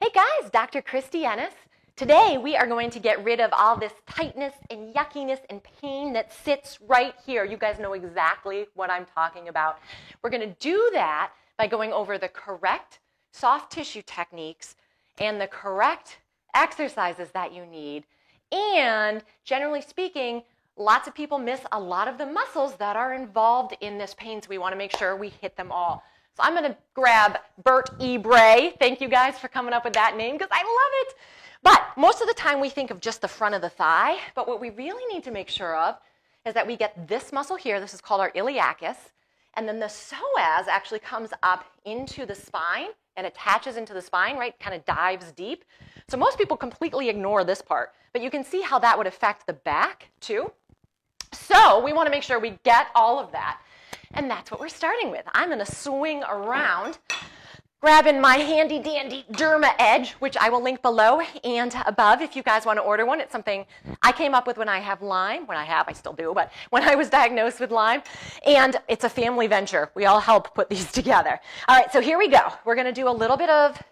Hey guys, Dr. Christy Ennis. Today we are going to get rid of all this tightness and yuckiness and pain that sits right here. You guys know exactly what I'm talking about. We're going to do that by going over the correct soft tissue techniques and the correct exercises that you need. And generally speaking, lots of people miss a lot of the muscles that are involved in this pain, so we want to make sure we hit them all. So I'm going to grab Bert E. Bray. Thank you guys for coming up with that name because I love it. But most of the time we think of just the front of the thigh, but what we really need to make sure of is that we get this muscle here. This is called our iliacus. And then the psoas actually comes up into the spine and attaches into the spine, right? Kind of dives deep. So most people completely ignore this part, but you can see how that would affect the back too. So we want to make sure we get all of that. And that's what we're starting with. I'm going to swing around, grabbing my handy dandy Derma Edge, which I will link below and above if you guys want to order one. It's something I came up with when I have Lyme. I still do, but when I was diagnosed with Lyme. And it's a family venture. We all help put these together. All right, so here we go. We're going to do a little bit of,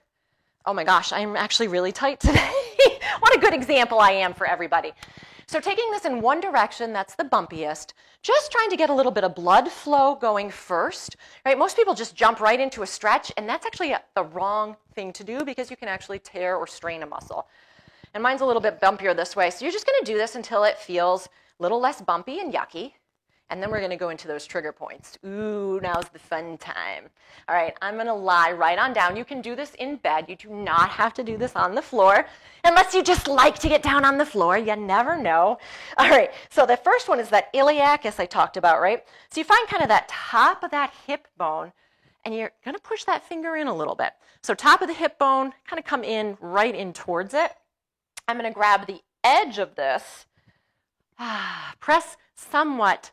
oh my gosh, I'm actually really tight today. What a good example I am for everybody. So taking this in one direction, that's the bumpiest, just trying to get a little bit of blood flow going first, right? Most people just jump right into a stretch, and that's actually the wrong thing to do because you can actually tear or strain a muscle. And mine's a little bit bumpier this way, so you're just going to do this until it feels a little less bumpy and yucky, and then we're going to go into those trigger points. Ooh, now's the fun time. All right, I'm going to lie right on down. You can do this in bed. You do not have to do this on the floor, unless you just like to get down on the floor. You never know. All right, so the first one is that iliacus I talked about, right? So you find kind of that top of that hip bone, and you're going to push that finger in a little bit. So top of the hip bone, kind of come in right in towards it. I'm going to grab the edge of this, press somewhat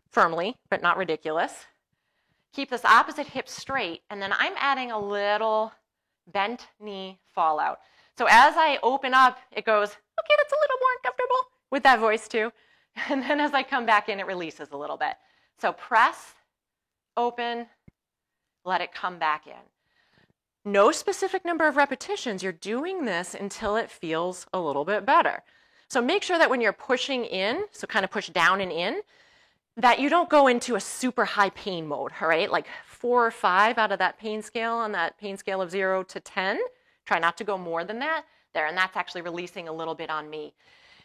firmly, but not ridiculous. Keep this opposite hip straight, and then I'm adding a little bent knee fallout. So as I open up, it goes, okay, that's a little more uncomfortable with that voice too. And then as I come back in, it releases a little bit. So press, open, let it come back in. No specific number of repetitions. You're doing this until it feels a little bit better. So make sure that when you're pushing in, so kind of push down and in, that you don't go into a super high pain mode, all right? Like 4 or 5 out of that pain scale on that pain scale of 0 to 10. Try not to go more than that there, and that's actually releasing a little bit on me.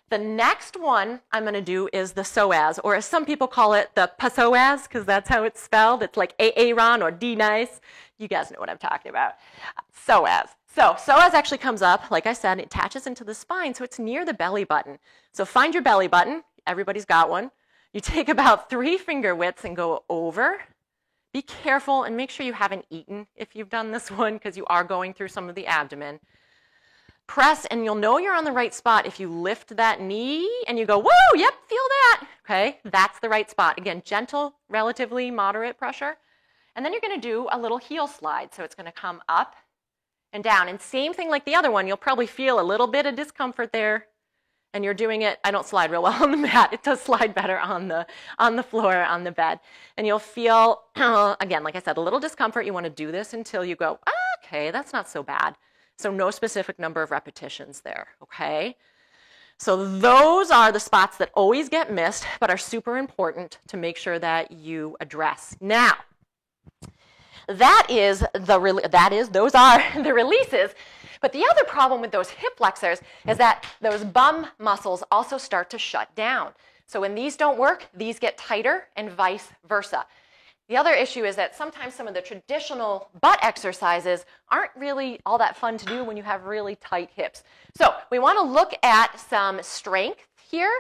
The next one I'm going to do is the psoas, or as some people call it, the psoas, because that's how it's spelled. It's like Aaron or D-nice. You guys know what I'm talking about. Psoas. So psoas actually comes up, like I said, it attaches into the spine, so it's near the belly button. So find your belly button. Everybody's got one. You take about 3 finger widths and go over. Be careful and make sure you haven't eaten if you've done this one because you are going through some of the abdomen. Press, and you'll know you're on the right spot if you lift that knee and you go, whoa, yep, feel that. Okay, that's the right spot. Again, gentle, relatively moderate pressure. And then you're going to do a little heel slide. So it's going to come up and down. And same thing like the other one, you'll probably feel a little bit of discomfort there. And you're doing it, I don't slide real well on the mat. It does slide better on the floor, on the bed. And you'll feel, again, like I said, a little discomfort. You want to do this until you go, okay, that's not so bad. So no specific number of repetitions there, okay? So those are the spots that always get missed, but are super important to make sure that you address. Now, those are the releases. But the other problem with those hip flexors is that those bum muscles also start to shut down. So when these don't work, these get tighter and vice versa. The other issue is that sometimes some of the traditional butt exercises aren't really all that fun to do when you have really tight hips. So we want to look at some strength here.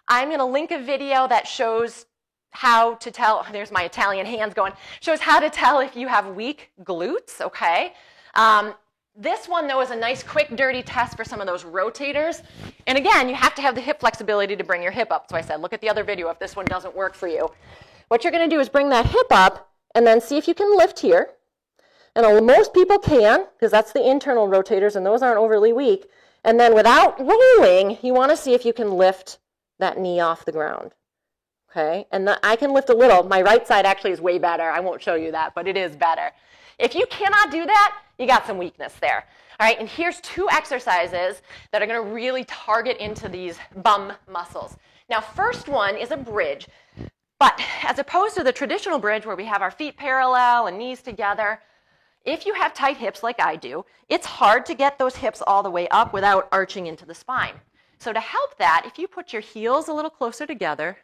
I'm going to link a video that shows how to tell, there's my Italian hands going, shows how to tell if you have weak glutes, okay? This one, though, is a nice, quick, dirty test for some of those rotators. And again, you have to have the hip flexibility to bring your hip up. So I said, look at the other video if this one doesn't work for you. What you're going to do is bring that hip up and then see if you can lift here. And most people can, because that's the internal rotators, and those aren't overly weak. And then without rolling, you want to see if you can lift that knee off the ground. Okay? And I can lift a little. My right side actually is way better. I won't show you that, but it is better. If you cannot do that, you got some weakness there. All right, and here's 2 exercises that are going to really target into these bum muscles. Now, first one is a bridge, but as opposed to the traditional bridge where we have our feet parallel and knees together, if you have tight hips like I do, it's hard to get those hips all the way up without arching into the spine. So to help that, if you put your heels a little closer together,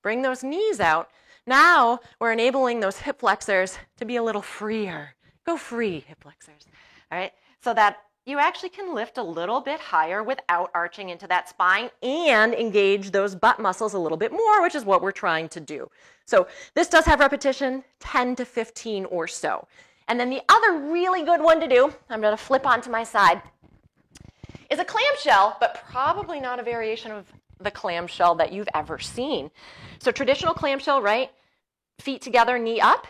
bring those knees out, now we're enabling those hip flexors to be a little freer. Go free, hip flexors. All right, so that you actually can lift a little bit higher without arching into that spine and engage those butt muscles a little bit more, which is what we're trying to do. So this does have repetition, 10 to 15 or so. And then the other really good one to do, I'm going to flip onto my side, is a clamshell, but probably not a variation of the clamshell that you've ever seen. So traditional clamshell, right? Feet together, knee up.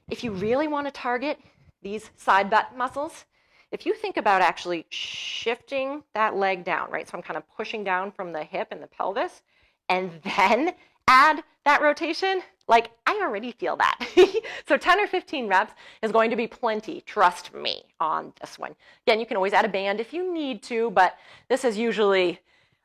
If you really want to target these side butt muscles, if you think about actually shifting that leg down, right? So I'm kind of pushing down from the hip and the pelvis, and then add that rotation, like I already feel that. So 10 or 15 reps is going to be plenty, trust me, on this one. Again, you can always add a band if you need to, but this is usually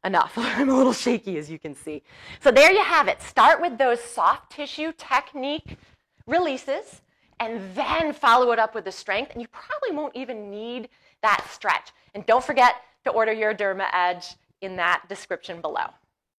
enough. I'm a little shaky, as you can see. So there you have it. Start with those soft tissue technique releases, and then follow it up with the strength, and you probably won't even need that stretch. And don't forget to order your Derma Edge in that description below.